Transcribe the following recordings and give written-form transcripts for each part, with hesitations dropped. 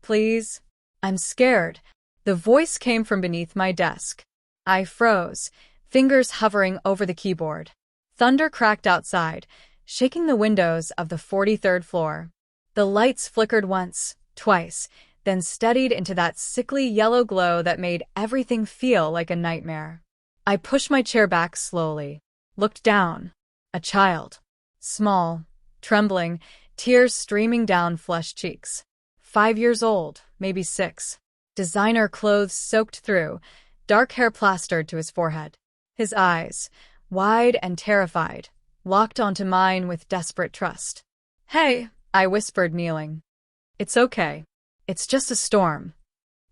please. I'm scared. The voice came from beneath my desk. I froze, fingers hovering over the keyboard. Thunder cracked outside, shaking the windows of the 43rd floor. The lights flickered once, twice, then steadied into that sickly yellow glow that made everything feel like a nightmare. I pushed my chair back slowly, looked down. A child. Small, trembling, tears streaming down flushed cheeks. 5 years old, maybe 6. Designer clothes soaked through, dark hair plastered to his forehead. His eyes, wide and terrified, locked onto mine with desperate trust. "Hey," I whispered, kneeling. "It's okay. It's just a storm."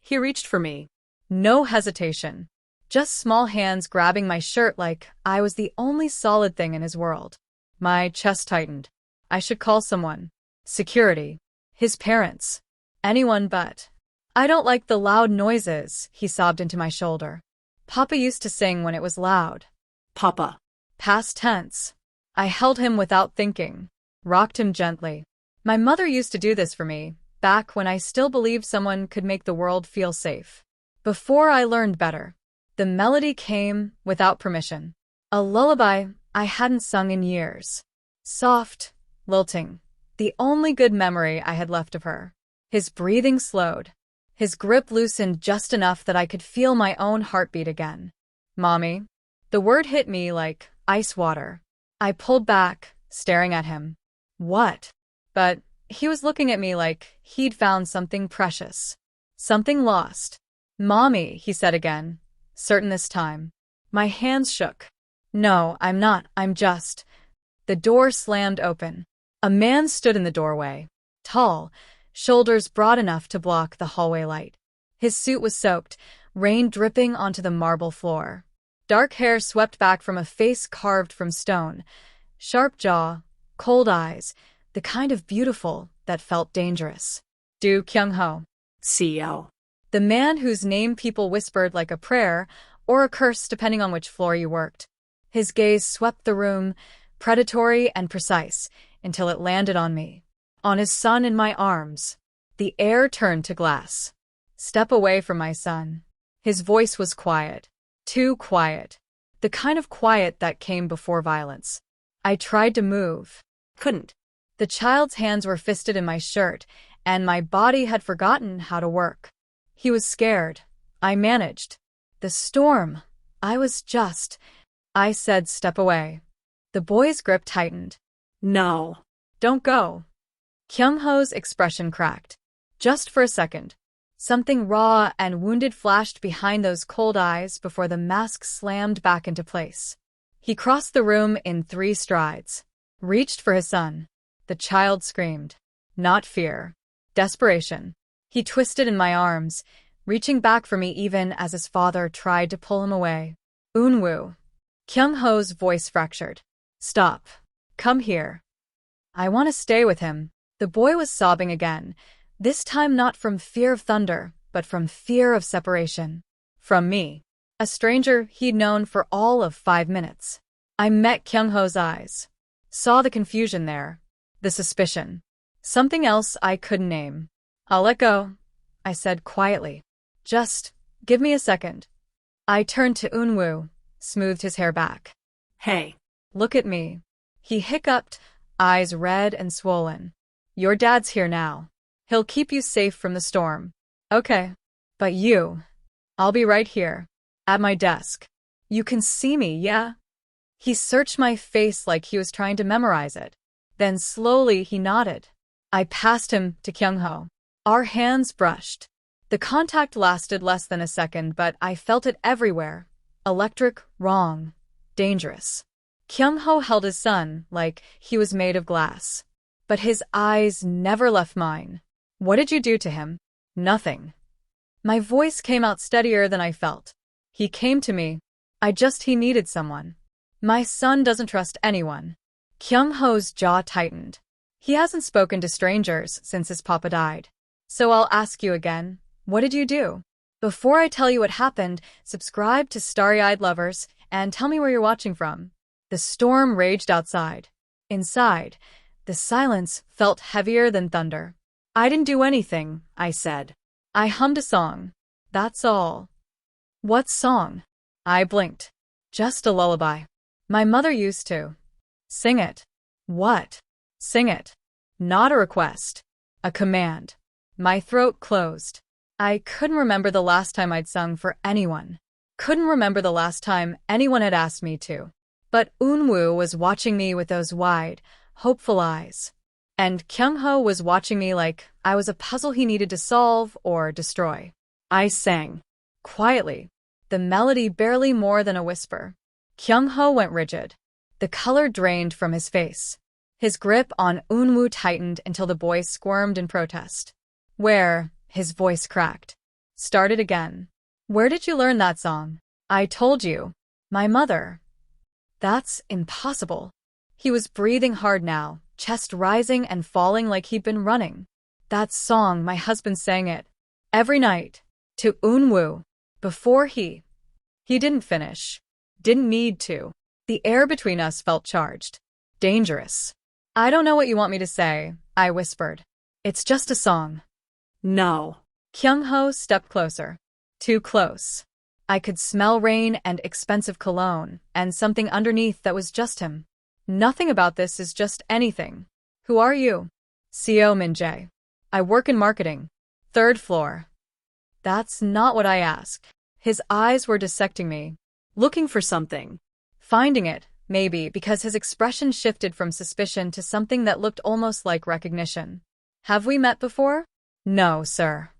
He reached for me. No hesitation. Just small hands grabbing my shirt like I was the only solid thing in his world. My chest tightened. I should call someone. Security. His parents. Anyone but. "I don't like the loud noises," he sobbed into my shoulder. "Papa used to sing when it was loud." Papa. Past tense. I held him without thinking, rocked him gently. My mother used to do this for me, back when I still believed someone could make the world feel safe. Before I learned better. The melody came without permission. A lullaby I hadn't sung in years. Soft, lilting. The only good memory I had left of her. His breathing slowed. His grip loosened just enough that I could feel my own heartbeat again. "Mommy." The word hit me like ice water. I pulled back, staring at him. What? But he was looking at me like he'd found something precious. Something lost. "Mommy," he said again, certain this time. My hands shook. "No, I'm not, I'm just." The door slammed open. A man stood in the doorway. Tall, shoulders broad enough to block the hallway light. His suit was soaked, rain dripping onto the marble floor. Dark hair swept back from a face carved from stone. Sharp jaw, cold eyes, the kind of beautiful that felt dangerous. "Do Kyung-ho." CO. The man whose name people whispered like a prayer or a curse depending on which floor you worked. His gaze swept the room, predatory and precise, until it landed on me. On his son in my arms. The air turned to glass. "Step away from my son." His voice was quiet. Too quiet. The kind of quiet that came before violence. I tried to move. Couldn't. The child's hands were fisted in my shirt, and my body had forgotten how to work. He was scared. I managed. The storm. I said, "Step away." The boy's grip tightened. No. "Don't go." Kyung-ho's expression cracked. Just for a second. Something raw and wounded flashed behind those cold eyes before the mask slammed back into place. He crossed the room in 3 strides. Reached for his son. The child screamed. Not fear. Desperation. He twisted in my arms, reaching back for me even as his father tried to pull him away. "Unwoo." Kyung-ho's voice fractured. "Stop. Come here." "I want to stay with him." The boy was sobbing again, this time not from fear of thunder, but from fear of separation. From me. A stranger he'd known for all of 5 minutes. I met Kyung-ho's eyes. Saw the confusion there. The suspicion. Something else I couldn't name. "I'll let go," I said quietly. "Just give me a second." I turned to Unwoo, smoothed his hair back. Hey. "Look at me." He hiccuped, eyes red and swollen. "Your dad's here now. He'll keep you safe from the storm." "Okay. But you?" "I'll be right here. At my desk. You can see me, yeah?" He searched my face like he was trying to memorize it. Then slowly he nodded. I passed him to Kyung-ho. Our hands brushed. The contact lasted less than a second, but I felt it everywhere. Electric, wrong, dangerous. Kyung-ho held his son like he was made of glass. But his eyes never left mine. "What did you do to him?" "Nothing." My voice came out steadier than I felt. "He came to me. He needed someone. My son doesn't trust anyone." Kyung-ho's jaw tightened. "He hasn't spoken to strangers since his papa died. So I'll ask you again, what did you do?" Before I tell you what happened, subscribe to Starry-Eyed Lovers and tell me where you're watching from. The storm raged outside. Inside, the silence felt heavier than thunder. I didn't do anything, I said. I hummed a song. That's all. What song? I blinked. Just a lullaby. My mother used to sing it. What? Sing it. Not a request. A command. My throat closed. I couldn't remember the last time I'd sung for anyone. Couldn't remember the last time anyone had asked me to. But Eun-woo was watching me with those wide, hopeful eyes. And Kyung-ho was watching me like I was a puzzle he needed to solve or destroy. I sang. Quietly. The melody barely more than a whisper. Kyung-ho went rigid. The color drained from his face. His grip on Eun-woo tightened until the boy squirmed in protest. Where? His voice cracked. Started again. Where did you learn that song? I told you. My mother. That's impossible. He was breathing hard now, chest rising and falling like he'd been running. That song, my husband sang it. Every night. To Eun-woo. Before he didn't finish. Didn't need to. The air between us felt charged. Dangerous. I don't know what you want me to say, I whispered. It's just a song. No. Kyung-ho stepped closer. Too close. I could smell rain and expensive cologne, and something underneath that was just him. Nothing about this is just anything. Who are you? CEO Min-jae. I work in marketing. 3rd floor. That's not what I asked. His eyes were dissecting me. Looking for something. Finding it, maybe, because his expression shifted from suspicion to something that looked almost like recognition. Have we met before? No, sir.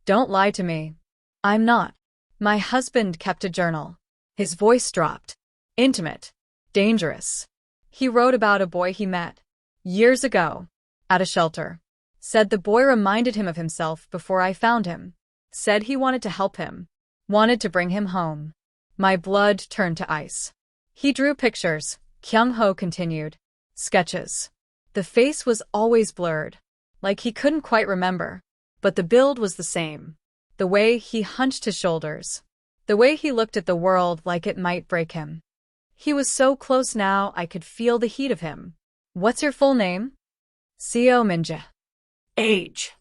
Don't lie to me. I'm not. My husband kept a journal. His voice dropped. Intimate. Dangerous. He wrote about a boy he met. Years ago. At a shelter. Said the boy reminded him of himself before I found him. Said he wanted to help him. Wanted to bring him home. My blood turned to ice. He drew pictures, Kyung-ho continued. Sketches. The face was always blurred. Like he couldn't quite remember. But the build was the same. The way he hunched his shoulders. The way he looked at the world like it might break him. He was so close now I could feel the heat of him. What's your full name? CEO Min-jae. Age.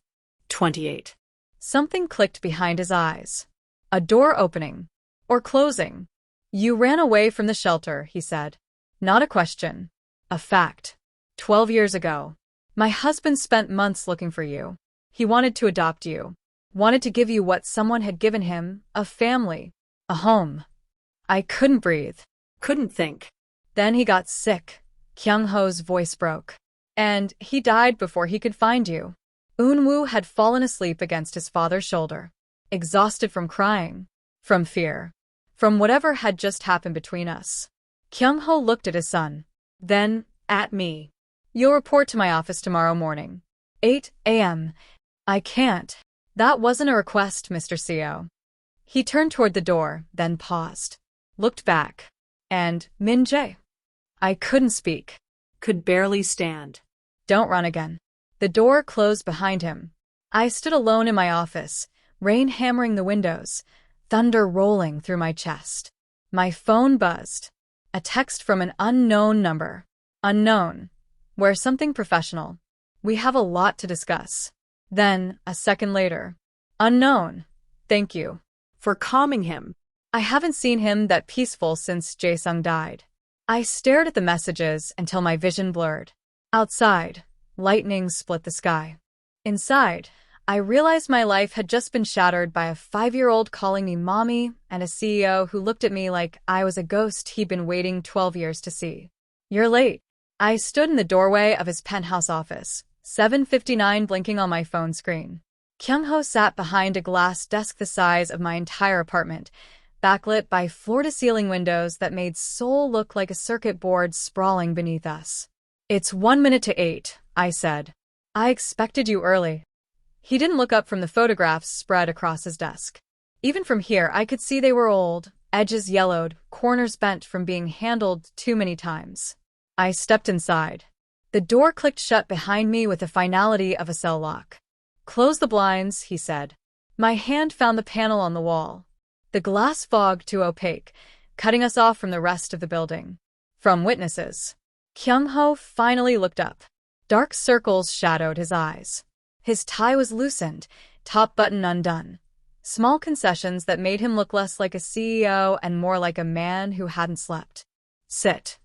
28. Something clicked behind his eyes. A door opening. Or closing. You ran away from the shelter, he said. Not a question. A fact. 12 years ago. My husband spent months looking for you. He wanted to adopt you. Wanted to give you what someone had given him, a family. A home. I couldn't breathe. Couldn't think. Then he got sick. Kyung-ho's voice broke. And he died before he could find you. Eun-woo had fallen asleep against his father's shoulder. Exhausted from crying. From fear. From whatever had just happened between us. Kyung-ho looked at his son. Then, at me. You'll report to my office tomorrow morning. 8 a.m. I can't. That wasn't a request, Mr. CEO. He turned toward the door, then paused. Looked back. And, Min-jae. I couldn't speak. Could barely stand. Don't run again. The door closed behind him. I stood alone in my office, rain hammering the windows, thunder rolling through my chest. My phone buzzed. A text from an unknown number. Unknown. Where something professional. We have a lot to discuss. Then, a second later. Unknown. Thank you. For calming him. I haven't seen him that peaceful since Jae-sung died. I stared at the messages until my vision blurred. Outside, lightning split the sky. Inside, I realized my life had just been shattered by a 5-year-old calling me mommy and a CEO who looked at me like I was a ghost he'd been waiting 12 years to see. You're late. I stood in the doorway of his penthouse office, 7:59 blinking on my phone screen. Kyung-ho sat behind a glass desk the size of my entire apartment, backlit by floor-to-ceiling windows that made Seoul look like a circuit board sprawling beneath us. It's 1 minute to 8, I said. I expected you early. He didn't look up from the photographs spread across his desk. Even from here, I could see they were old, edges yellowed, corners bent from being handled too many times. I stepped inside. The door clicked shut behind me with the finality of a cell lock. Close the blinds, he said. My hand found the panel on the wall. The glass fogged too opaque, cutting us off from the rest of the building. From witnesses. Kyung-ho finally looked up. Dark circles shadowed his eyes. His tie was loosened, top button undone. Small concessions that made him look less like a CEO and more like a man who hadn't slept. Sit.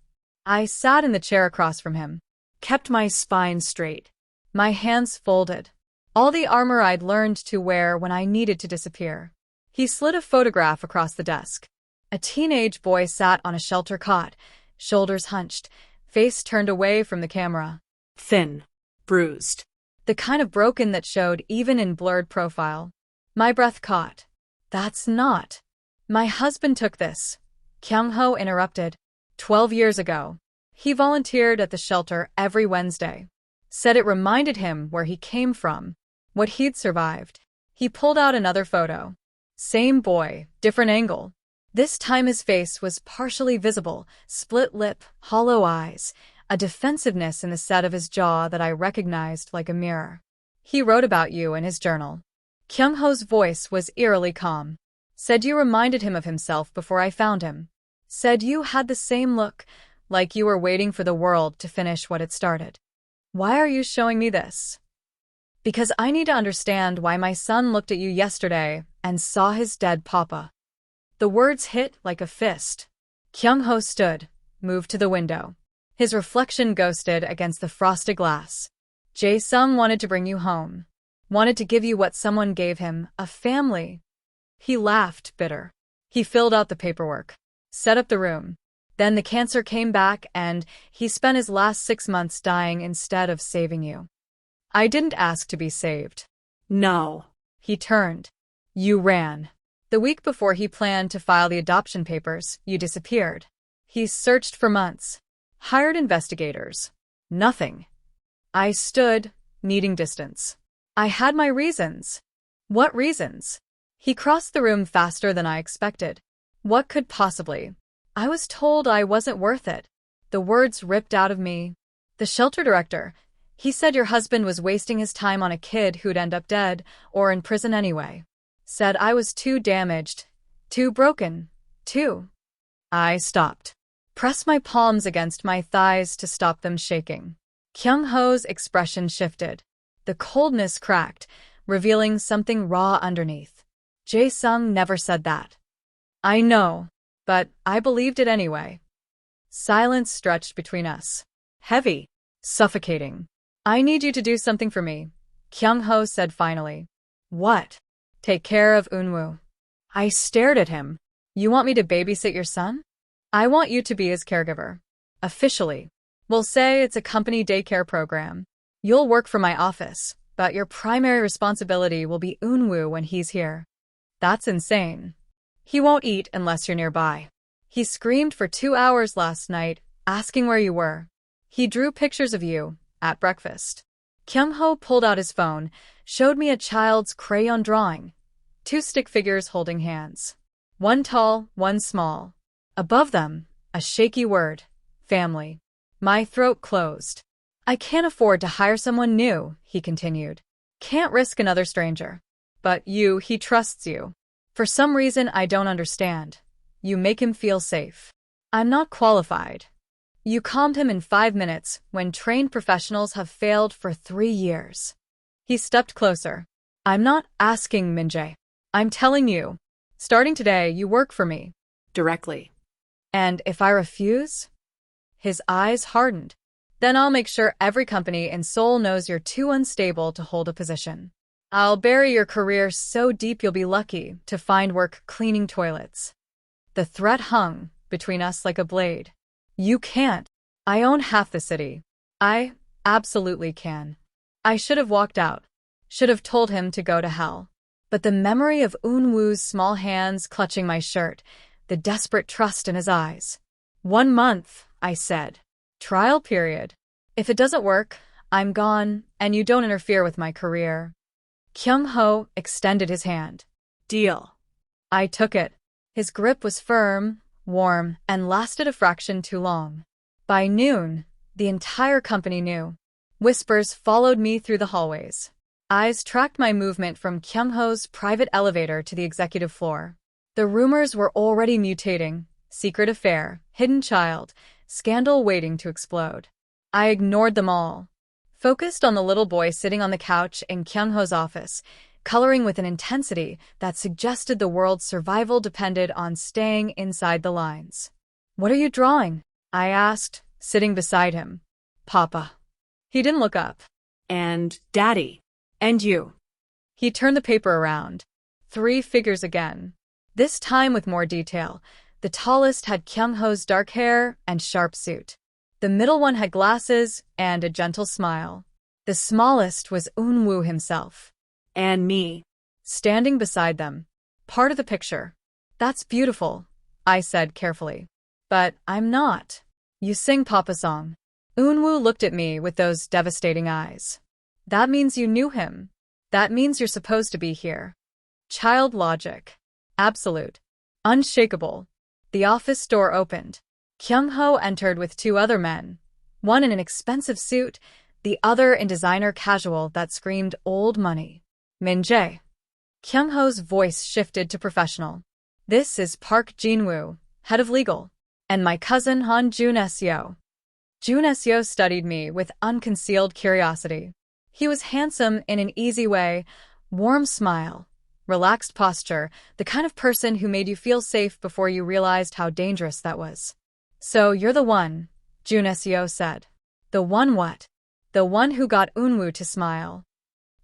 I sat in the chair across from him, kept my spine straight, my hands folded. All the armor I'd learned to wear when I needed to disappear. He slid a photograph across the desk. A teenage boy sat on a shelter cot, shoulders hunched, face turned away from the camera. Thin. Bruised. The kind of broken that showed even in blurred profile. My breath caught. That's not. My husband took this. Kyung-ho interrupted. 12 years ago. He volunteered at the shelter every Wednesday. Said it reminded him where he came from, what he'd survived. He pulled out another photo. Same boy, different angle. This time his face was partially visible, split lip, hollow eyes, a defensiveness in the set of his jaw that I recognized like a mirror. He wrote about you in his journal. Kyung-ho's voice was eerily calm. Said you reminded him of himself before I found him. Said you had the same look, like you were waiting for the world to finish what it started. Why are you showing me this? Because I need to understand why my son looked at you yesterday and saw his dead papa. The words hit like a fist. Kyung-ho stood, moved to the window. His reflection ghosted against the frosted glass. Jae-sung wanted to bring you home. Wanted to give you what someone gave him, a family. He laughed, bitter. He filled out the paperwork. Set up the room. Then the cancer came back and he spent his last 6 months dying instead of saving you. I didn't ask to be saved. No. He turned. You ran. The week before he planned to file the adoption papers, you disappeared. He searched for months. Hired investigators. Nothing. I stood, needing distance. I had my reasons. What reasons? He crossed the room faster than I expected. What could possibly? I was told I wasn't worth it. The words ripped out of me. The shelter director. He said your husband was wasting his time on a kid who'd end up dead or in prison anyway. Said I was too damaged, too broken, too. I stopped. Pressed my palms against my thighs to stop them shaking. Kyung-ho's expression shifted. The coldness cracked, revealing something raw underneath. Jae-sung never said that. I know, but I believed it anyway. Silence stretched between us. Heavy, suffocating. I need you to do something for me, Kyung-ho said finally. What? Take care of Eunwoo. I stared at him. You want me to babysit your son? I want you to be his caregiver. Officially. We'll say it's a company daycare program. You'll work for my office, but your primary responsibility will be Eunwoo when he's here. That's insane. He won't eat unless you're nearby. He screamed for 2 hours last night, asking where you were. He drew pictures of you, at breakfast. Kyung-ho pulled out his phone, showed me a child's crayon drawing. 2 stick figures holding hands. One tall, one small. Above them, a shaky word. Family. My throat closed. I can't afford to hire someone new, he continued. Can't risk another stranger. But you, he trusts you. For some reason I don't understand. You make him feel safe. I'm not qualified. You calmed him in 5 minutes when trained professionals have failed for 3 years. He stepped closer. I'm not asking, Min-jae. I'm telling you. Starting today, you work for me. Directly. And if I refuse? His eyes hardened. Then I'll make sure every company in Seoul knows you're too unstable to hold a position. I'll bury your career so deep you'll be lucky to find work cleaning toilets. The threat hung between us like a blade. You can't. I own half the city. I absolutely can. I should have walked out. Should have told him to go to hell. But the memory of Eunwoo's small hands clutching my shirt, the desperate trust in his eyes. 1 month, I said. Trial period. If it doesn't work, I'm gone, and you don't interfere with my career. Kyung-ho extended his hand. Deal. I took it. His grip was firm, warm, and lasted a fraction too long. By noon, the entire company knew. Whispers followed me through the hallways. Eyes tracked my movement from Kyung-ho's private elevator to the executive floor. The rumors were already mutating. Secret affair, hidden child, scandal waiting to explode. I ignored them all. focused on the little boy sitting on the couch in Kyung-ho's office, coloring with an intensity that suggested the world's survival depended on staying inside the lines. "What are you drawing?" I asked, sitting beside him. "Papa." He didn't look up. And Daddy. And you. He turned the paper around. 3 figures again. This time with more detail. The tallest had Kyung-ho's dark hair and sharp suit. The middle one had glasses and a gentle smile. The smallest was Eun-woo himself. And me. Standing beside them. Part of the picture. "That's beautiful," I said carefully. "But I'm not. You sing Papa song." Eun-woo looked at me with those devastating eyes. "That means you knew him. That means you're supposed to be here." Child logic. Absolute. Unshakable. The office door opened. Kyung-ho entered with 2 other men, one in an expensive suit, the other in designer casual that screamed old money. "Min-jae." Kyung-ho's voice shifted to professional. "This is Park Jin-woo, head of legal, and my cousin Han Jun-seo." Jun-seo studied me with unconcealed curiosity. He was handsome in an easy way, warm smile, relaxed posture, the kind of person who made you feel safe before you realized how dangerous that was. "So you're the one," Jun-seo said. "The one what?" "The one who got Eun-woo to smile.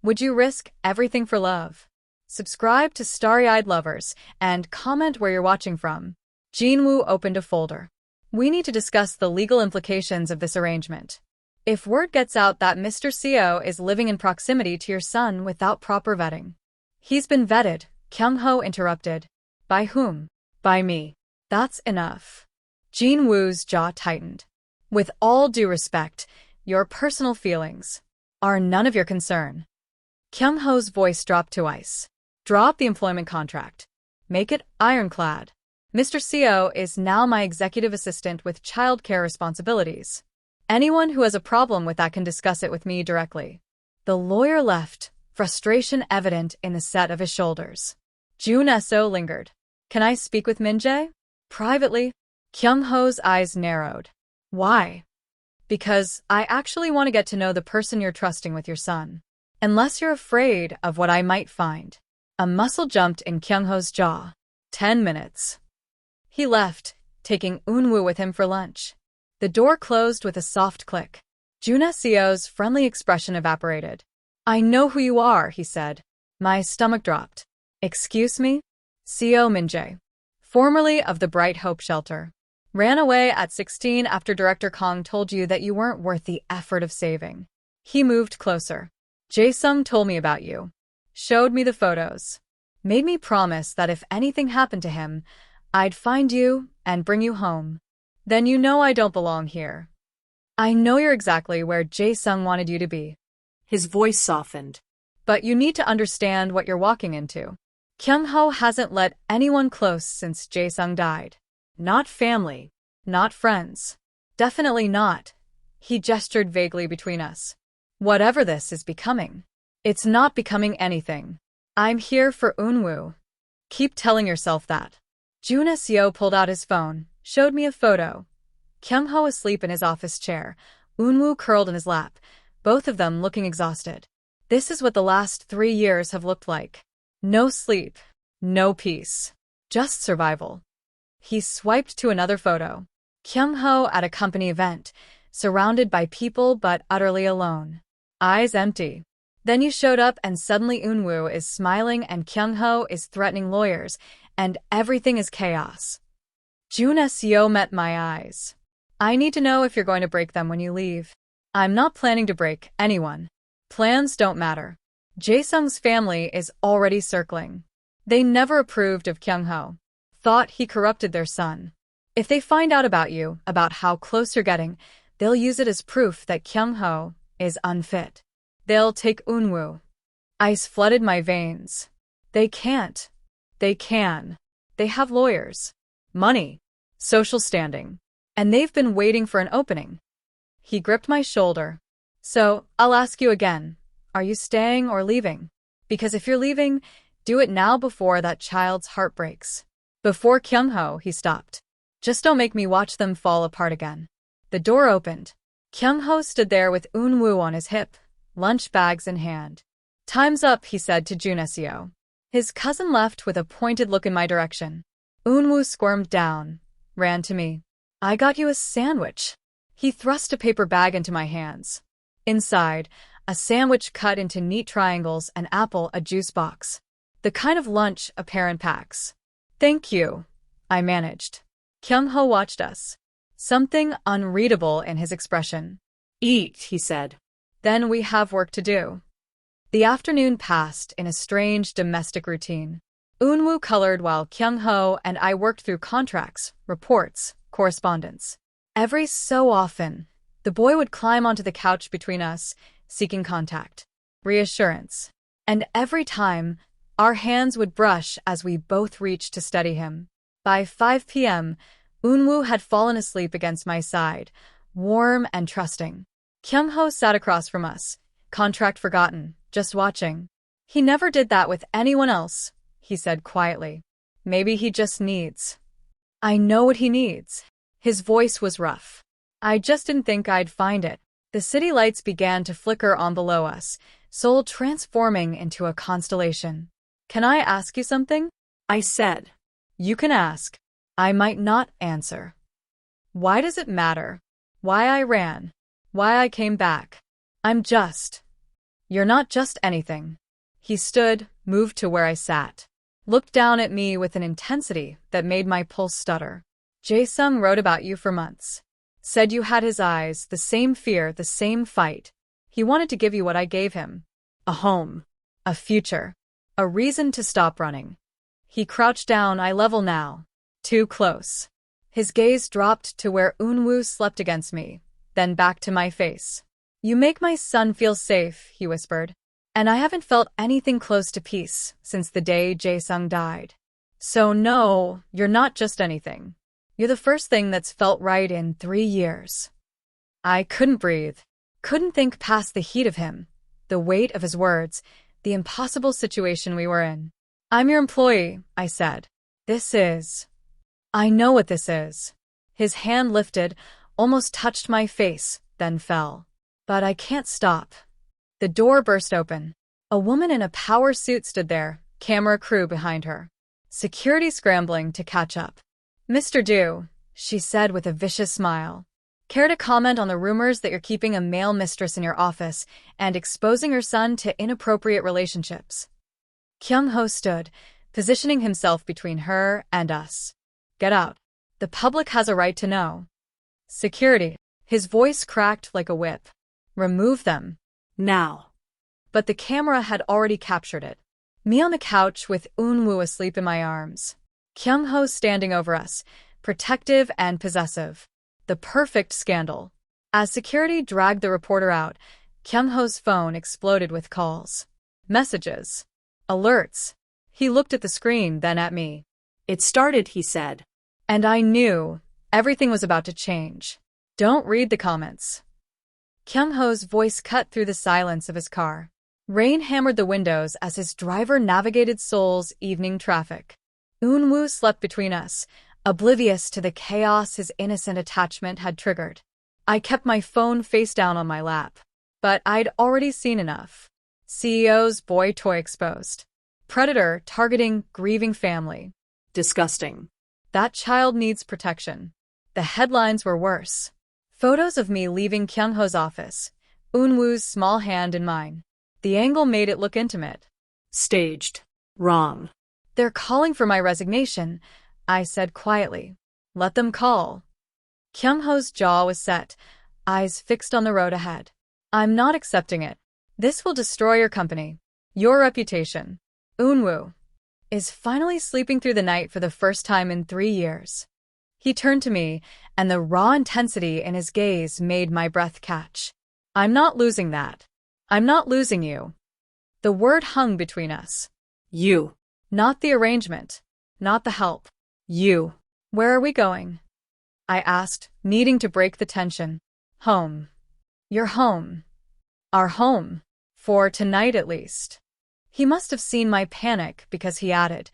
Would you risk everything for love?" Subscribe to Starry-Eyed Lovers and comment where you're watching from. Jin-woo opened a folder. "We need to discuss the legal implications of this arrangement. If word gets out that Mr. Seo is living in proximity to your son without proper vetting." "He's been vetted," Kyung-ho interrupted. "By whom?" "By me." "That's enough." Jin-woo's jaw tightened. "With all due respect, your personal feelings are none of your concern." Kyung-ho's voice dropped to ice. "Draw up the employment contract. Make it ironclad. Mr. Seo is now my executive assistant with childcare responsibilities. Anyone who has a problem with that can discuss it with me directly." The lawyer left, frustration evident in the set of his shoulders. Jun-seo lingered. "Can I speak with Min-jae? Privately?" Kyung-ho's eyes narrowed. "Why?" "Because I actually want to get to know the person you're trusting with your son. Unless you're afraid of what I might find." A muscle jumped in Kyung-ho's jaw. 10 minutes. He left, taking Eun-woo with him for lunch. The door closed with a soft click. Jun-seo's friendly expression evaporated. "I know who you are," he said. My stomach dropped. "Excuse me?" Seo Min-jae, formerly of the Bright Hope Shelter. Ran away at 16 after Director Kong told you that you weren't worth the effort of saving. He moved closer. "Jae-sung told me about you. Showed me the photos. Made me promise that if anything happened to him, I'd find you and bring you home. Then you know I don't belong here. I know you're exactly where Jae-sung wanted you to be." His voice softened. "But you need to understand what you're walking into. Kyung-ho hasn't let anyone close since Jae-sung died. Not family. Not friends. Definitely not." He gestured vaguely between us. "Whatever this is becoming. It's not becoming anything. I'm here for Eun-woo. Keep telling yourself that." Jun-seo pulled out his phone, showed me a photo. Kyung-ho asleep in his office chair, Eun-woo curled in his lap, both of them looking exhausted. This is what the last 3 years have looked like. No sleep. No peace. Just survival. He swiped to another photo. Kyung-ho at a company event, surrounded by people but utterly alone. Eyes empty. Then you showed up and suddenly Eun-woo is smiling and Kyung-ho is threatening lawyers, and everything is chaos. Jun-seo met my eyes. "I need to know if you're going to break them when you leave." "I'm not planning to break anyone. Plans don't matter. Jae-sung's family is already circling. They never approved of Kyung-ho. Thought he corrupted their son. If they find out about you, about how close you're getting, they'll use it as proof that Kyung-ho is unfit. They'll take Eun-woo." Ice flooded my veins. "They can't. They can. They have lawyers, money, social standing, and they've been waiting for an opening." He gripped my shoulder. "So, I'll ask you again. Are you staying or leaving? Because if you're leaving, do it now before that child's heart breaks." "Before Kyung-ho," he stopped. "Just don't make me watch them fall apart again." The door opened. Kyung-ho stood there with Eun-woo on his hip, lunch bags in hand. "Time's up," he said to Juneseo. His cousin left with a pointed look in my direction. Eun-woo squirmed down, ran to me. "I got you a sandwich." He thrust a paper bag into my hands. Inside, a sandwich cut into neat triangles, an apple, a juice box. The kind of lunch a parent packs. "Thank you," I managed. Kyung-ho watched us. Something unreadable in his expression. "Eat," he said. "Then we have work to do." The afternoon passed in a strange domestic routine. Eun-woo colored while Kyung-ho and I worked through contracts, reports, correspondence. Every so often, the boy would climb onto the couch between us, seeking contact, reassurance. And every time, our hands would brush as we both reached to steady him. By 5 p.m., Eun-woo had fallen asleep against my side, warm and trusting. Kyung-ho sat across from us, contract forgotten, just watching. "He never did that with anyone else," he said quietly. "Maybe he just needs." "I know what he needs." His voice was rough. "I just didn't think I'd find it." The city lights began to flicker on below us, Seoul transforming into a constellation. "Can I ask you something?" I said. "You can ask." I might not answer. Why does it matter? Why I ran? Why I came back? I'm just. You're not just anything. He stood, moved to where I sat, looked down at me with an intensity that made my pulse stutter. "Jae-sung wrote about you for months. Said you had his eyes, the same fear, the same fight. He wanted to give you what I gave him. A home. A future. A reason to stop running." He crouched down, eye level now. Too close. His gaze dropped to where Eun-woo slept against me, then back to my face. "You make my son feel safe," he whispered. "And I haven't felt anything close to peace since the day Jae-sung died. So no, you're not just anything. You're the first thing that's felt right in 3 years." I couldn't breathe. Couldn't think past the heat of him, the weight of his words, the impossible situation we were in. "I'm your employee," I said. I know what this is." His hand lifted, almost touched my face, then fell. "But I can't stop." The door burst open. A woman in a power suit stood there, camera crew behind her. Security scrambling to catch up. "Mr. Du," she said with a vicious smile. "Care to comment on the rumors that you're keeping a male mistress in your office and exposing her son to inappropriate relationships?" Kyung-ho stood, positioning himself between her and us. "Get out. The public has a right to know." "Security." His voice cracked like a whip. "Remove them. Now." But the camera had already captured it. Me on the couch with Eun-woo asleep in my arms. Kyung-ho standing over us, protective and possessive. The perfect scandal. As security dragged the reporter out, Kyung-ho's phone exploded with calls. Messages. Alerts. He looked at the screen, then at me. "It started," he said. And I knew everything was about to change. "Don't read the comments." Kyung-ho's voice cut through the silence of his car. Rain hammered the windows as his driver navigated Seoul's evening traffic. Eun-woo slept between us, oblivious to the chaos his innocent attachment had triggered. I kept my phone face down on my lap. But I'd already seen enough. CEO's boy toy exposed. Predator targeting grieving family. Disgusting. That child needs protection. The headlines were worse. Photos of me leaving Kyung-ho's office, Eun-woo's small hand in mine. The angle made it look intimate. Staged. Wrong. "They're calling for my resignation," I said quietly. "Let them call." Kyung-ho's jaw was set, eyes fixed on the road ahead. "I'm not accepting it. This will destroy your company. Your reputation." Eun-woo is finally sleeping through the night for the first time in 3 years. He turned to me, and the raw intensity in his gaze made my breath catch. "I'm not losing that. I'm not losing you." The word hung between us. You. Not the arrangement. Not the help. You. "Where are we going?" I asked, needing to break the tension. "Home." "Your home." "Our home. For tonight at least." He must have seen my panic because he added,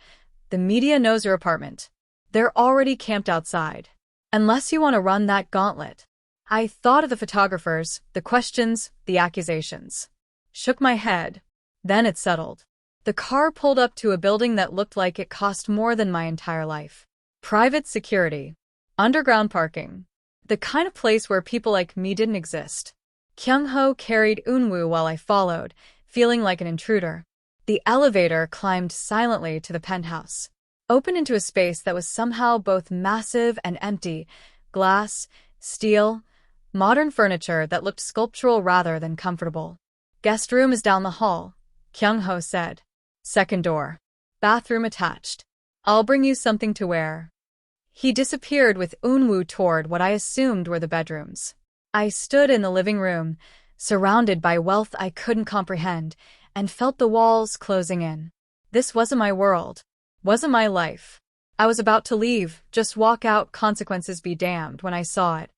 "The media knows your apartment. They're already camped outside. Unless you want to run that gauntlet." I thought of the photographers, the questions, the accusations. Shook my head. Then it settled. The car pulled up to a building that looked like it cost more than my entire life. Private security. Underground parking. The kind of place where people like me didn't exist. Kyung-ho carried Eunwoo while I followed, feeling like an intruder. The elevator climbed silently to the penthouse. Opened into a space that was somehow both massive and empty. Glass, steel, modern furniture that looked sculptural rather than comfortable. Guest room is down the hall, Kyung-ho said. Second door. Bathroom attached. I'll bring you something to wear. He disappeared with Eunwoo toward what I assumed were the bedrooms. I stood in the living room, surrounded by wealth I couldn't comprehend, and felt the walls closing in. This wasn't my world. Wasn't my life. I was about to leave, just walk out, consequences be damned, when I saw it.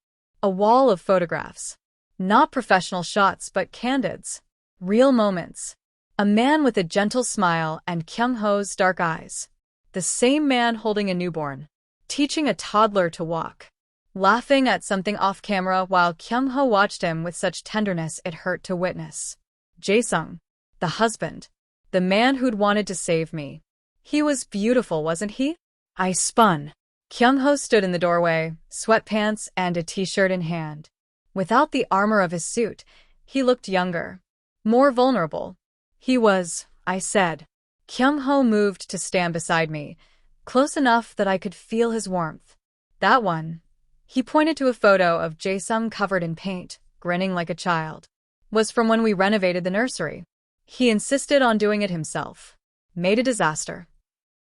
A wall of photographs. Not professional shots, but candids. Real moments. A man with a gentle smile and Kyung-ho's dark eyes. The same man holding a newborn. Teaching a toddler to walk. Laughing at something off camera while Kyung-ho watched him with such tenderness it hurt to witness. Jae-sung. The husband. The man who'd wanted to save me. He was beautiful, wasn't he? I spun. Kyung-ho stood in the doorway, sweatpants and a t-shirt in hand. Without the armor of his suit, he looked younger. More vulnerable. He was, I said. Kyung-ho moved to stand beside me, close enough that I could feel his warmth. That one. He pointed to a photo of Jae-sung covered in paint, grinning like a child. Was from when we renovated the nursery. He insisted on doing it himself. Made a disaster.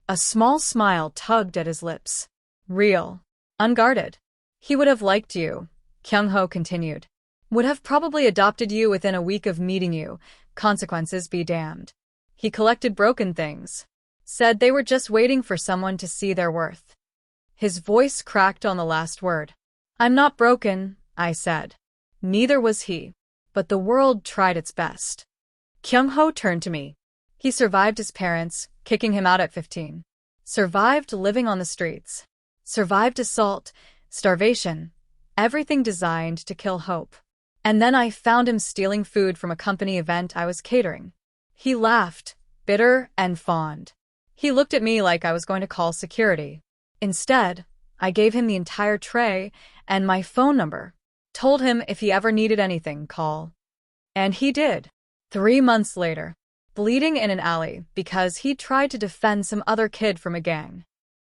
A small smile tugged at his lips. Real. Unguarded. He would have liked you, Kyung-ho continued. Would have probably adopted you within a week of meeting you, consequences be damned. He collected broken things. Said they were just waiting for someone to see their worth. His voice cracked on the last word. I'm not broken, I said. Neither was he. But the world tried its best. Kyung-ho turned to me. He survived his parents, kicking him out at 15. Survived living on the streets. Survived assault, starvation, everything designed to kill hope. And then I found him stealing food from a company event I was catering. He laughed, bitter and fond. He looked at me like I was going to call security. Instead, I gave him the entire tray and my phone number. Told him if he ever needed anything, call. And he did. 3 months later, bleeding in an alley because he tried to defend some other kid from a gang.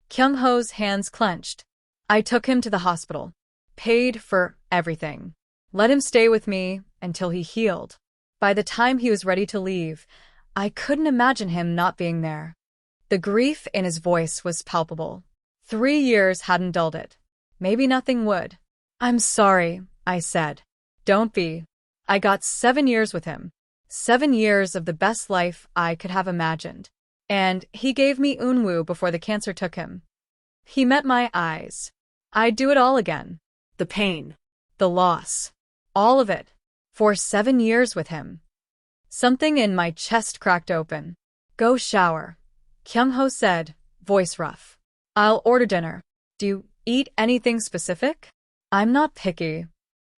Kyung-ho's hands clenched. I took him to the hospital. Paid for everything. Let him stay with me until he healed. By the time he was ready to leave, I couldn't imagine him not being there. The grief in his voice was palpable. 3 years hadn't dulled it. Maybe nothing would. I'm sorry, I said. Don't be. I got 7 years with him. 7 years of the best life I could have imagined. And he gave me Eunwoo before the cancer took him. He met my eyes. I'd do it all again. The pain. The loss. All of it. For 7 years with him. Something in my chest cracked open. Go shower, Kyung-ho said, voice rough. I'll order dinner. Do you eat anything specific? I'm not picky.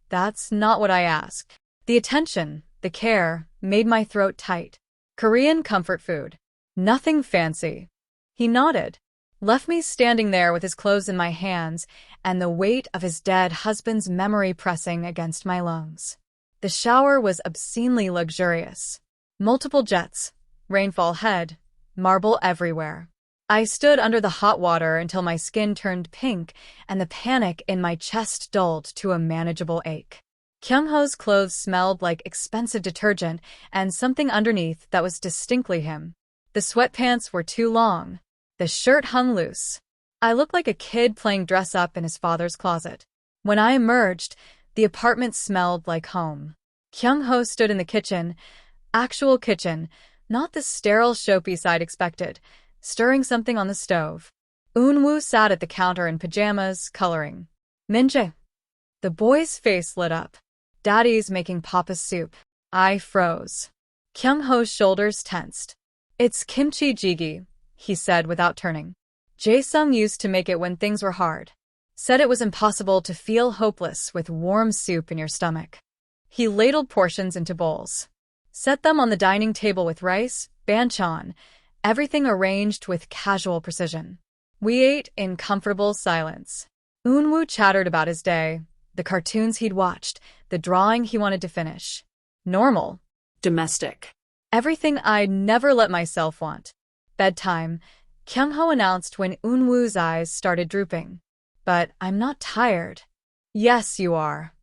That's not what I ask. The attention, the care, made my throat tight. Korean comfort food. Nothing fancy. He nodded. Left me standing there with his clothes in my hands and the weight of his dead husband's memory pressing against my lungs. The shower was obscenely luxurious. Multiple jets, rainfall head, marble everywhere. I stood under the hot water until my skin turned pink and the panic in my chest dulled to a manageable ache. Kyung-ho's clothes smelled like expensive detergent and something underneath that was distinctly him. The sweatpants were too long. The shirt hung loose. I looked like a kid playing dress-up in his father's closet. When I emerged, the apartment smelled like home. Kyung-ho stood in the kitchen, actual kitchen, not the sterile showpiece I'd expected, stirring something on the stove. Eunwoo sat at the counter in pajamas, coloring. Min-jae. The boy's face lit up. Daddy's making Papa's soup. I froze. Kyung-ho's shoulders tensed. It's kimchi jjigae, he said without turning. Jae-sung used to make it when things were hard. Said it was impossible to feel hopeless with warm soup in your stomach. He ladled portions into bowls. Set them on the dining table with rice, banchan, everything arranged with casual precision. We ate in comfortable silence. Eun-woo chattered about his day, the cartoons he'd watched, the drawing he wanted to finish. Normal. Domestic. Everything I'd never let myself want. Bedtime, Kyung-ho announced when Eun-woo's eyes started drooping. But I'm not tired. Yes, you are.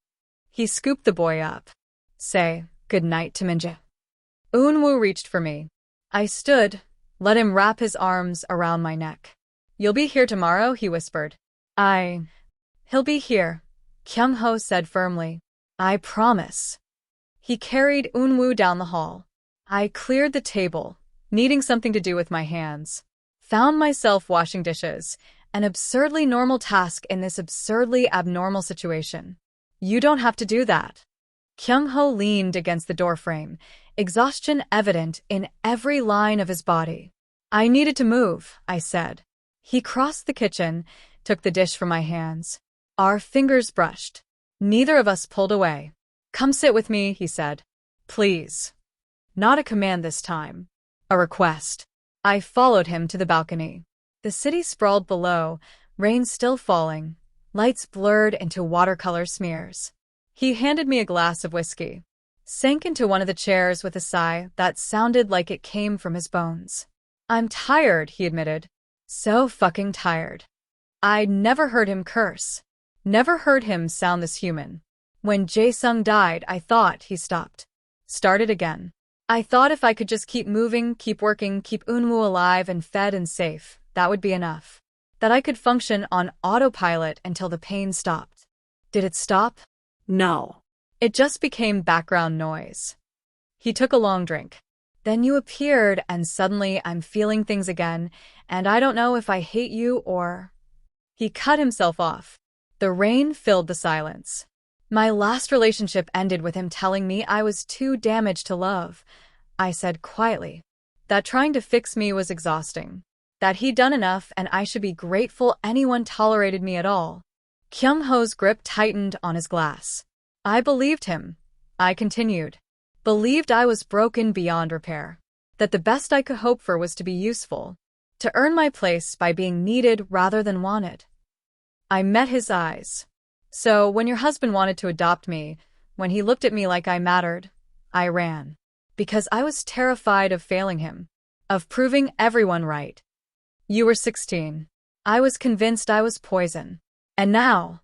He scooped the boy up. Say good night to Min-jae. Eun-woo reached for me. I stood, let him wrap his arms around my neck. You'll be here tomorrow, he whispered. He'll be here, Kyung-ho said firmly. I promise. He carried Eun-woo down the hall. I cleared the table, needing something to do with my hands. Found myself washing dishes, an absurdly normal task in this absurdly abnormal situation. You don't have to do that. Kyung-ho leaned against the doorframe, exhaustion evident in every line of his body. I needed to move, I said. He crossed the kitchen, took the dish from my hands. Our fingers brushed. Neither of us pulled away. Come sit with me, he said. Please. Not a command this time. A request. I followed him to the balcony. The city sprawled below, rain still falling, lights blurred into watercolor smears. He handed me a glass of whiskey. Sank into one of the chairs with a sigh that sounded like it came from his bones. I'm tired, he admitted. So fucking tired. I'd never heard him curse. Never heard him sound this human. When Jae-sung died, I thought he stopped. Started again. I thought if I could just keep moving, keep working, keep Eun-woo alive and fed and safe, that would be enough. That I could function on autopilot until the pain stopped. Did it stop? No. It just became background noise. He took a long drink. Then you appeared and suddenly I'm feeling things again, and I don't know if I hate you or... He cut himself off. The rain filled the silence. My last relationship ended with him telling me I was too damaged to love. I said quietly. That trying to fix me was exhausting. That he'd done enough and I should be grateful anyone tolerated me at all. Kyung-ho's grip tightened on his glass. I believed him. I continued. Believed I was broken beyond repair. That the best I could hope for was to be useful. To earn my place by being needed rather than wanted. I met his eyes. So, when your husband wanted to adopt me, when he looked at me like I mattered, I ran. Because I was terrified of failing him. Of proving everyone right. You were 16. I was convinced I was poison. And now,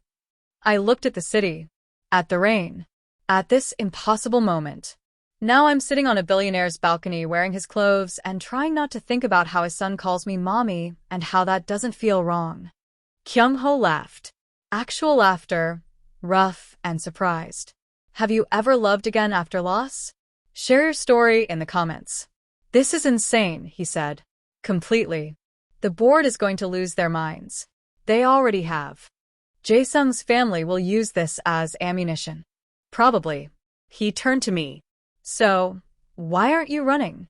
I looked at the city. At the rain. At this impossible moment. Now I'm sitting on a billionaire's balcony wearing his clothes and trying not to think about how his son calls me mommy and how that doesn't feel wrong. Kyung-ho laughed. Actual laughter, rough and surprised. Have you ever loved again after loss? Share your story in the comments. This is insane, he said. Completely. The board is going to lose their minds. They already have. Jae-sung's family will use this as ammunition. Probably. He turned to me. So, why aren't you running?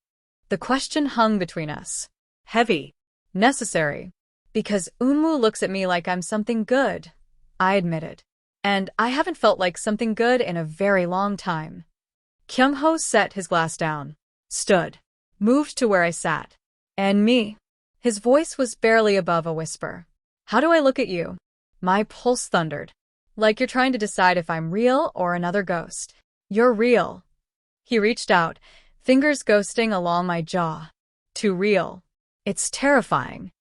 The question hung between us. Heavy. Necessary. Because Eun-woo looks at me like I'm something good, I admitted. And I haven't felt like something good in a very long time. Kyung-ho set his glass down. Stood. Moved to where I sat. And me. His voice was barely above a whisper. How do I look at you? My pulse thundered. Like you're trying to decide if I'm real or another ghost. You're real. He reached out, fingers ghosting along my jaw. Too real. It's terrifying.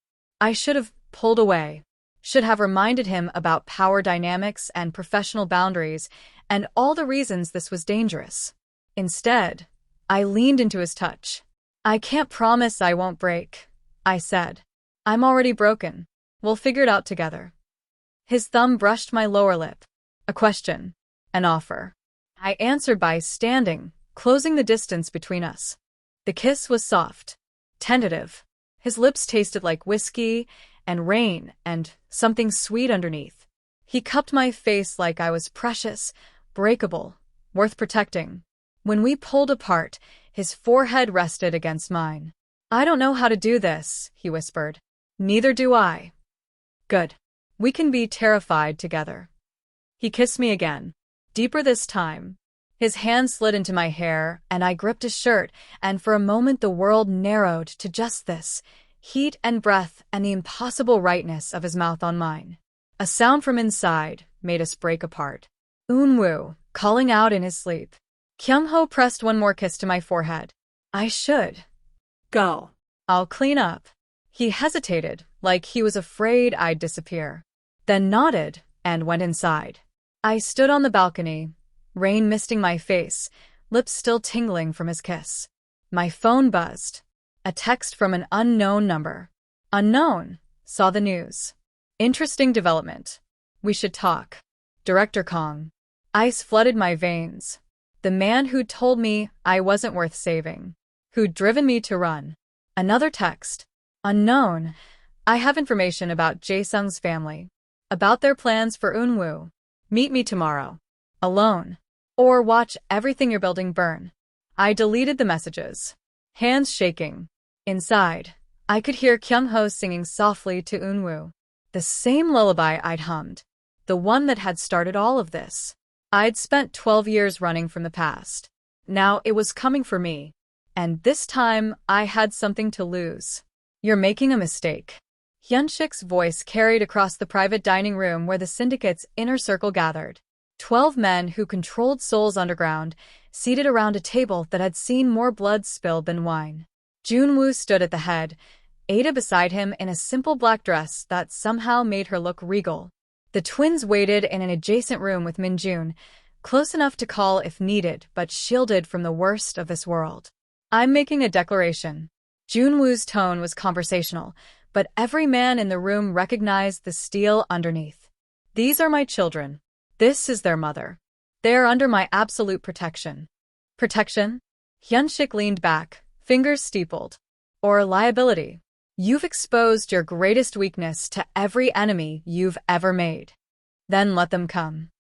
I should have pulled away. Should have reminded him about power dynamics and professional boundaries and all the reasons this was dangerous. Instead, I leaned into his touch. I can't promise I won't break, I said. I'm already broken. We'll figure it out together. His thumb brushed my lower lip. A question. An offer. I answered by standing, closing the distance between us. The kiss was soft. Tentative. His lips tasted like whiskey and rain and something sweet underneath. He cupped my face like I was precious, breakable, worth protecting. When we pulled apart, his forehead rested against mine. I don't know how to do this, he whispered. Neither do I. Good. We can be terrified together. He kissed me again, deeper this time. His hand slid into my hair, and I gripped his shirt, and for a moment the world narrowed to just this, heat and breath and the impossible rightness of his mouth on mine. A sound from inside made us break apart. Eun-woo, calling out in his sleep. Kyung-ho pressed one more kiss to my forehead. I should. Go. I'll clean up. He hesitated, like he was afraid I'd disappear. Then nodded and went inside. I stood on the balcony, rain misting my face, lips still tingling from his kiss. My phone buzzed. A text from an unknown number. Unknown. Saw the news. Interesting development. We should talk. Director Kong. Ice flooded my veins. The man who'd told me I wasn't worth saving. Who'd driven me to run. Another text. Unknown. I have information about Jae-sung's family. About their plans for Eun-woo. Meet me tomorrow. Alone. Or watch everything you're building burn. I deleted the messages. Hands shaking. Inside, I could hear Kyung-ho singing softly to Eun-woo. The same lullaby I'd hummed. The one that had started all of this. I'd spent 12 years running from the past. Now it was coming for me. And this time, I had something to lose. You're making a mistake. Hyun-shik's voice carried across the private dining room where the syndicate's inner circle gathered. 12 men who controlled Seoul's underground, seated around a table that had seen more blood spilled than wine. Jun-woo stood at the head, Ada beside him in a simple black dress that somehow made her look regal. The twins waited in an adjacent room with Min-jae, close enough to call if needed but shielded from the worst of this world. I'm making a declaration. Jun-woo's tone was conversational, but every man in the room recognized the steel underneath. These are my children. This is their mother. They are under my absolute protection. Protection? Hyun-shik leaned back, fingers steepled. Or liability. You've exposed your greatest weakness to every enemy you've ever made. Then let them come.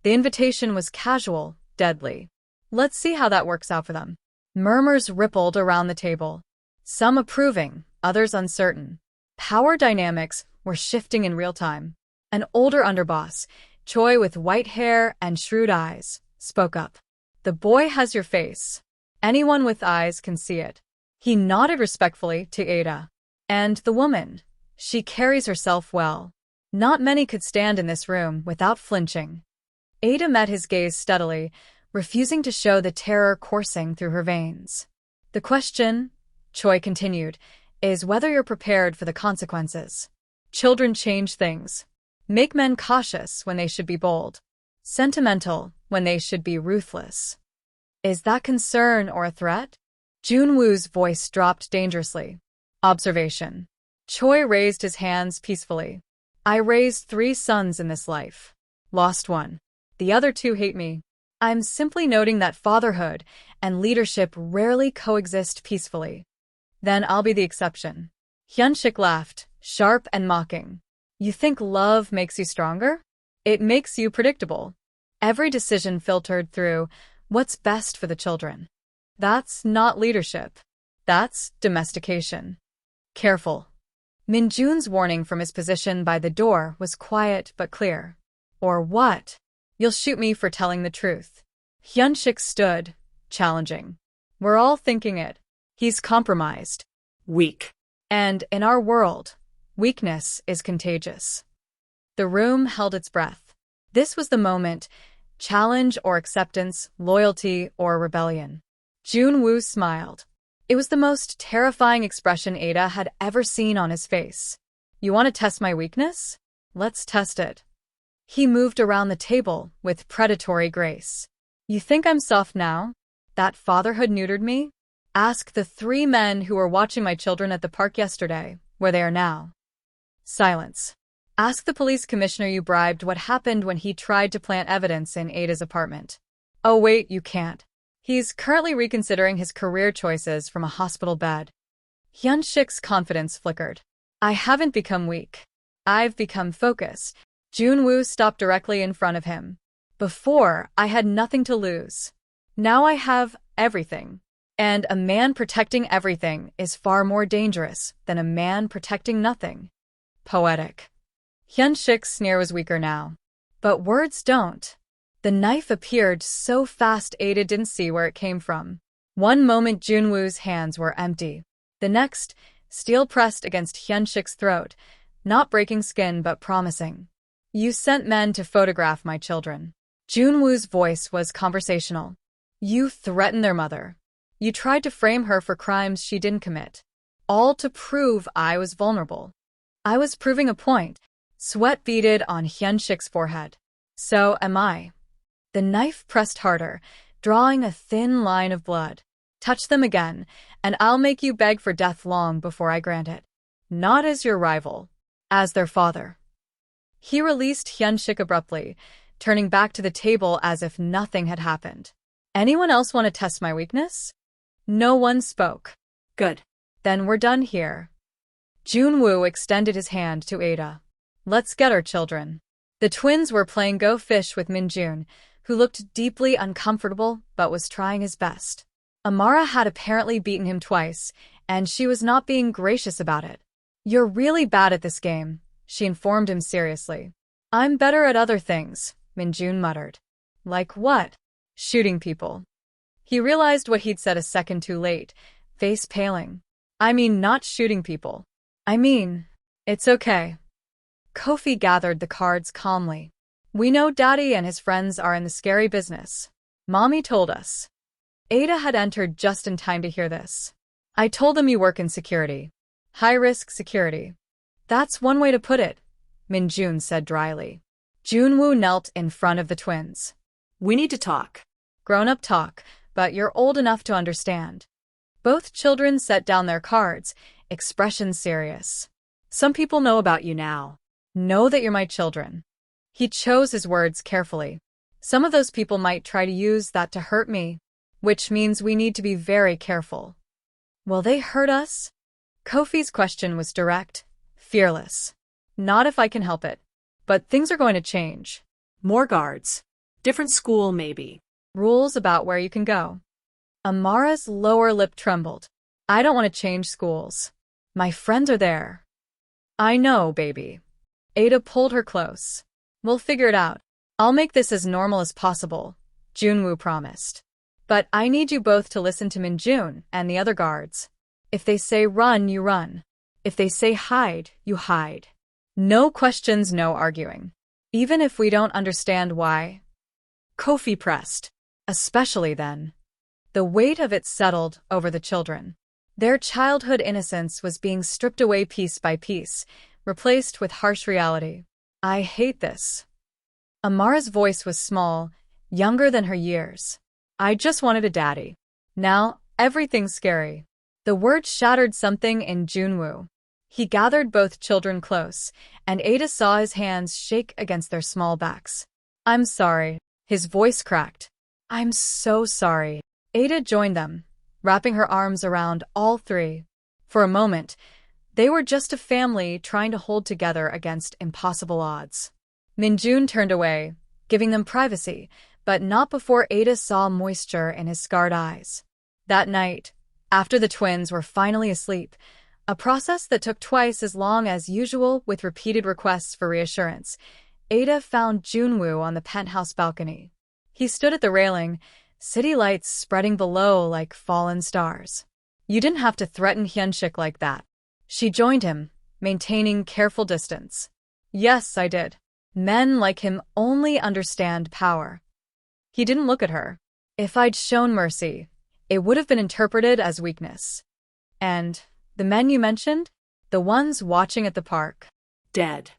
The invitation was casual, deadly. Let's see how that works out for them. Murmurs rippled around the table. Some approving, others uncertain. Power dynamics were shifting in real time. An older underboss, Choi with white hair and shrewd eyes, spoke up. The boy has your face. Anyone with eyes can see it. He nodded respectfully to Ada. And the woman. She carries herself well. Not many could stand in this room without flinching. Ada met his gaze steadily, refusing to show the terror coursing through her veins. The question, Choi continued, is whether you're prepared for the consequences. Children change things. Make men cautious when they should be bold. Sentimental when they should be ruthless. Is that concern or a threat? Jun-woo's voice dropped dangerously. Observation. Choi raised his hands peacefully. I raised 3 sons in this life. Lost one. The other 2 hate me. I'm simply noting that fatherhood and leadership rarely coexist peacefully. Then I'll be the exception. Hyun-shik laughed, sharp and mocking. You think love makes you stronger? It makes you predictable. Every decision filtered through what's best for the children. That's not leadership. That's domestication. Careful. Min-jae's warning from his position by the door was quiet but clear. Or what? You'll shoot me for telling the truth. Hyun-shik stood, challenging. We're all thinking it. He's compromised. Weak. And in our world, weakness is contagious. The room held its breath. This was the moment. Challenge or acceptance, loyalty or rebellion. Jun-woo smiled. It was the most terrifying expression Ada had ever seen on his face. You want to test my weakness? Let's test it. He moved around the table with predatory grace. You think I'm soft now? That fatherhood neutered me? Ask the 3 men who were watching my children at the park yesterday, where they are now. Silence. Ask the police commissioner you bribed what happened when he tried to plant evidence in Ada's apartment. Oh wait, you can't. He's currently reconsidering his career choices from a hospital bed. Hyun-shik's confidence flickered. I haven't become weak. I've become focused. Jun-woo stopped directly in front of him. Before, I had nothing to lose. Now I have everything. And a man protecting everything is far more dangerous than a man protecting nothing. Poetic. Hyun-shik's sneer was weaker now. But words don't. The knife appeared so fast Ada didn't see where it came from. One moment Junwoo's hands were empty. The next, steel pressed against Hyun-shik's throat, not breaking skin but promising. You sent men to photograph my children. Junwoo's voice was conversational. You threatened their mother. You tried to frame her for crimes she didn't commit. All to prove I was vulnerable. I was proving a point. Sweat beaded on Hyun-shik's forehead. So am I. The knife pressed harder, drawing a thin line of blood. Touch them again, and I'll make you beg for death long before I grant it. Not as your rival, as their father. He released Hyun-shik abruptly, turning back to the table as if nothing had happened. Anyone else want to test my weakness? No one spoke. Good. Then we're done here. Junwoo extended his hand to Ada. Let's get our children. The twins were playing Go Fish with Min-jae, who looked deeply uncomfortable but was trying his best. Amara had apparently beaten him twice, and she was not being gracious about it. You're really bad at this game, she informed him seriously. I'm better at other things, Min-jae muttered. Like what? Shooting people. He realized what he'd said a second too late, face paling. I mean, not shooting people. I mean, it's okay. Kofi gathered the cards calmly. We know Daddy and his friends are in the scary business. Mommy told us. Ada had entered just in time to hear this. I told them you work in security. High-risk security. That's one way to put it, Min-jae said dryly. Junwoo knelt in front of the twins. We need to talk. Grown-up talk, but you're old enough to understand. Both children set down their cards, expressions serious. Some people know about you now. Know that you're my children. He chose his words carefully. Some of those people might try to use that to hurt me, which means we need to be very careful. Will they hurt us? Kofi's question was direct, fearless. Not if I can help it. But things are going to change. More guards. Different school, maybe. Rules about where you can go. Amara's lower lip trembled. I don't want to change schools. My friends are there. I know, baby. Ada pulled her close. We'll figure it out. I'll make this as normal as possible, Junwoo promised. But I need you both to listen to Min-jae and the other guards. If they say run, you run. If they say hide, you hide. No questions, no arguing. Even if we don't understand why. Kofi pressed. Especially then. The weight of it settled over the children. Their childhood innocence was being stripped away piece by piece, replaced with harsh reality. I hate this. Amara's voice was small, younger than her years. I just wanted a daddy. Now, everything's scary. The word shattered something in Junwoo. He gathered both children close, and Ada saw his hands shake against their small backs. I'm sorry. His voice cracked. I'm so sorry. Ada joined them, wrapping her arms around all three. For a moment, they were just a family trying to hold together against impossible odds. Min-jae turned away, giving them privacy, but not before Ada saw moisture in his scarred eyes. That night, after the twins were finally asleep, a process that took twice as long as usual with repeated requests for reassurance, Ada found Junwoo on the penthouse balcony. He stood at the railing, city lights spreading below like fallen stars. You didn't have to threaten Hyun-shik like that. She joined him, maintaining careful distance. Yes, I did. Men like him only understand power. He didn't look at her. If I'd shown mercy, it would have been interpreted as weakness. And the men you mentioned? The ones watching at the park? Dead.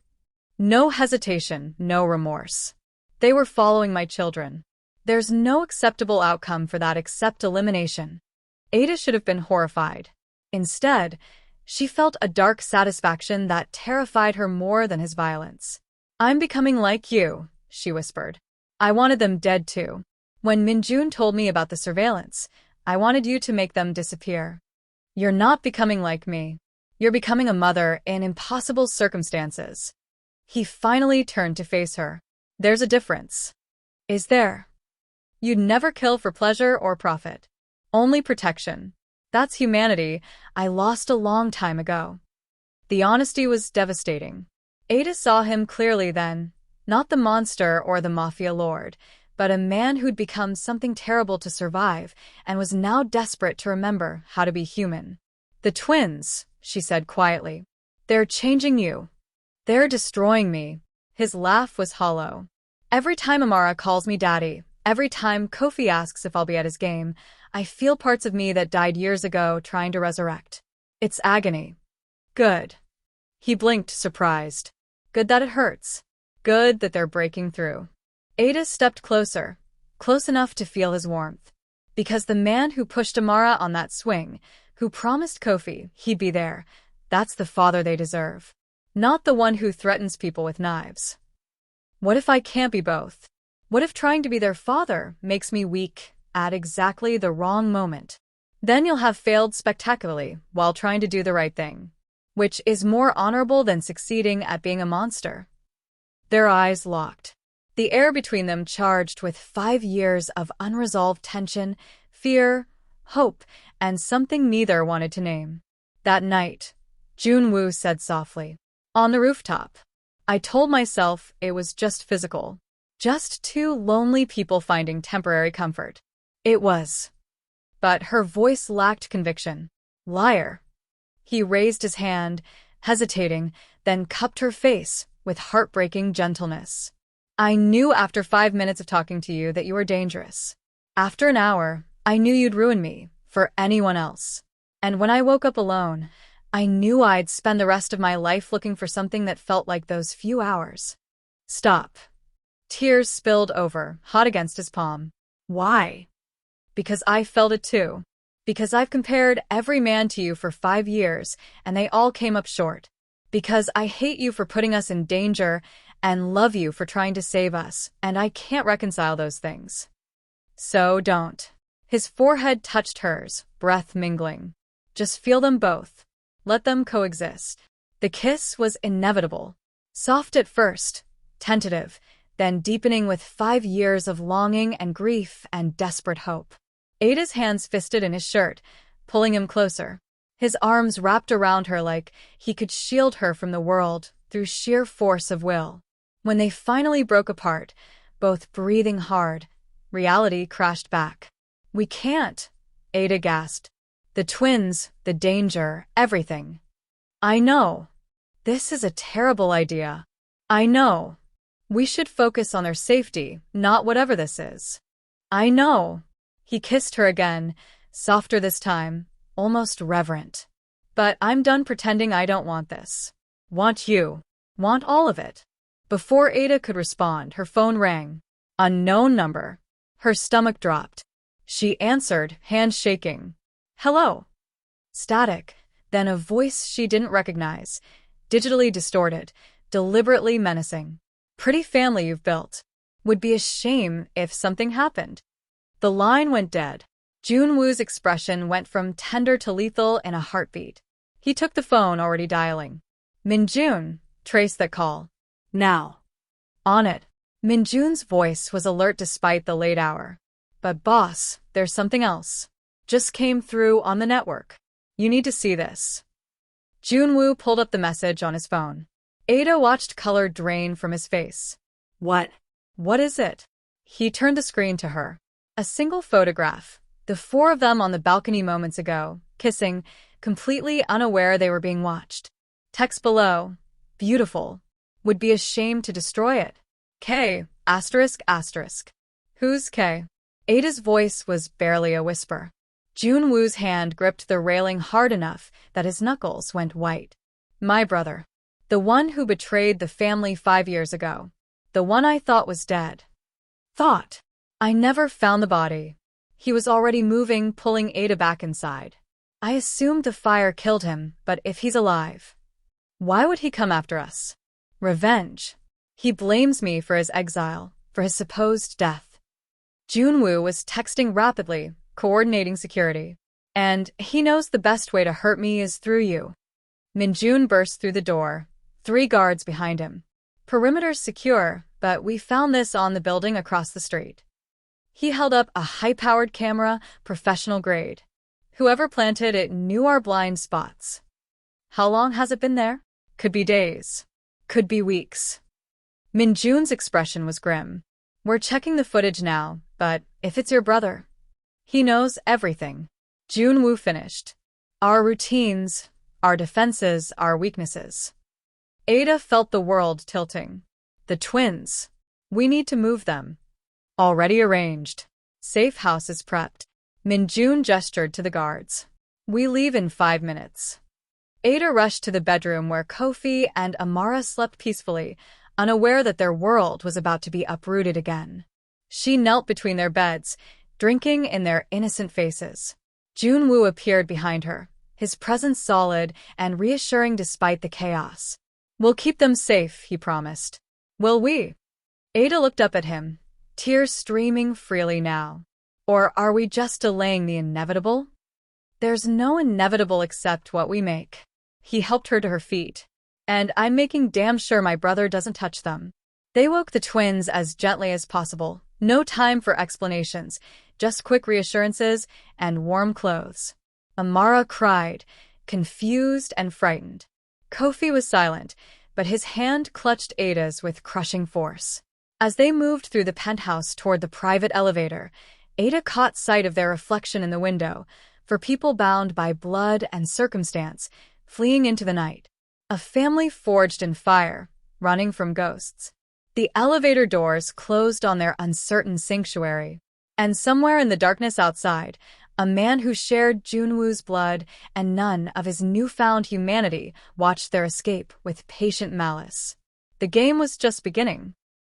No hesitation, no remorse. They were following my children. There's no acceptable outcome for that except elimination. Ada should have been horrified. Instead, she felt a dark satisfaction that terrified her more than his violence. I'm becoming like you, she whispered. I wanted them dead too. When Min-jae told me about the surveillance, I wanted you to make them disappear. You're not becoming like me. You're becoming a mother in impossible circumstances. He finally turned to face her. There's a difference. Is there? You'd never kill for pleasure or profit. Only protection. That's humanity I lost a long time ago. The honesty was devastating. Ada saw him clearly then, not the monster or the mafia lord, but a man who'd become something terrible to survive and was now desperate to remember how to be human. "The twins," she said quietly. "They're changing you. They're destroying me." His laugh was hollow. "Every time Amara calls me daddy, every time Kofi asks if I'll be at his game, I feel parts of me that died years ago trying to resurrect. It's agony." "Good." He blinked, surprised. "Good that it hurts. Good that they're breaking through." Ada stepped closer, close enough to feel his warmth. Because the man who pushed Amara on that swing, who promised Kofi he'd be there, that's the father they deserve. Not the one who threatens people with knives. What if I can't be both? What if trying to be their father makes me weak at exactly the wrong moment? Then you'll have failed spectacularly while trying to do the right thing, which is more honorable than succeeding at being a monster. Their eyes locked. The air between them charged with 5 years of unresolved tension, fear, hope, and something neither wanted to name. "That night," Jun-woo said softly, "on the rooftop, I told myself it was just physical. Just two lonely people finding temporary comfort. It was." But her voice lacked conviction. "Liar." He raised his hand, hesitating, then cupped her face with heartbreaking gentleness. "I knew after 5 minutes of talking to you that you were dangerous. After an hour, I knew you'd ruin me for anyone else. And when I woke up alone, I knew I'd spend the rest of my life looking for something that felt like those few hours." "Stop." Tears spilled over, hot against his palm. "Why?" "Because I felt it too. Because I've compared every man to you for 5 years, and they all came up short. Because I hate you for putting us in danger and love you for trying to save us, and I can't reconcile those things. So don't." His forehead touched hers, breath mingling. "Just feel them both. Let them coexist." The kiss was inevitable. Soft at first, tentative, then deepening with 5 years of longing and grief and desperate hope. Ada's hands fisted in his shirt, pulling him closer. His arms wrapped around her like he could shield her from the world through sheer force of will. When they finally broke apart, both breathing hard, reality crashed back. "We can't," Ada gasped. "The twins, the danger, everything." "I know. This is a terrible idea. I know. We should focus on their safety, not whatever this is." "I know." He kissed her again, softer this time, almost reverent. "But I'm done pretending I don't want this. Want you. Want all of it." Before Ada could respond, her phone rang. Unknown number. Her stomach dropped. She answered, hands shaking. "Hello." Static, then a voice she didn't recognize, digitally distorted, deliberately menacing. "Pretty family you've built. Would be a shame if something happened." The line went dead. Jun-woo's expression went from tender to lethal in a heartbeat. He took the phone, already dialing. "Min-jun, trace that call. Now." "On it." Min-jun's voice was alert despite the late hour. "But boss, there's something else. Just came through on the network. You need to see this." Jun-woo pulled up the message on his phone. Ada watched color drain from his face. "What? What is it?" He turned the screen to her. A single photograph. The 4 of them on the balcony moments ago, kissing, completely unaware they were being watched. Text below. "Beautiful. Would be ashamed to destroy it. K, asterisk, asterisk." "Who's K?" Ada's voice was barely a whisper. Jun-woo's hand gripped the railing hard enough that his knuckles went white. "My brother. The one who betrayed the family 5 years ago. The one I thought was dead." "Thought?" "I never found the body. He was already moving, pulling Ada back inside. I assumed the fire killed him, but if he's alive, why would he come after us? Revenge. He blames me for his exile, for his supposed death." Jun-woo was texting rapidly, coordinating security. "And he knows the best way to hurt me is through you." Min-jun burst through the door, 3 guards behind him. "Perimeter's secure, but we found this on the building across the street." He held up a high-powered camera, professional grade. "Whoever planted it knew our blind spots." "How long has it been there?" "Could be days. Could be weeks. Min-jae's expression was grim. We're checking the footage now, but if it's your brother, he knows everything. Jun-woo finished. Our routines, our defenses, our weaknesses. Ada felt the world tilting. The twins. We need to move them. Already arranged. Safe house is prepped. Min-jae gestured to the guards. We leave in 5 minutes. Ada rushed to the bedroom where Kofi and Amara slept peacefully, unaware that their world was about to be uprooted again. She knelt between their beds, drinking in their innocent faces. Jun-woo appeared behind her, his presence solid and reassuring despite the chaos. We'll keep them safe, he promised. Will we? Ada looked up at him, tears streaming freely now. Or are we just delaying the inevitable? There's no inevitable except what we make. He helped her to her feet. And I'm making damn sure my brother doesn't touch them. They woke the twins as gently as possible. No time for explanations, just quick reassurances and warm clothes. Amara cried, confused and frightened. Kofi was silent, but his hand clutched Ada's with crushing force. As they moved through the penthouse toward the private elevator, Ada caught sight of their reflection in the window, for people bound by blood and circumstance, fleeing into the night. A family forged in fire, running from ghosts. The elevator doors closed on their uncertain sanctuary. And somewhere in the darkness outside, a man who shared Jun-woo's blood and none of his newfound humanity watched their escape with patient malice. The game was just beginning.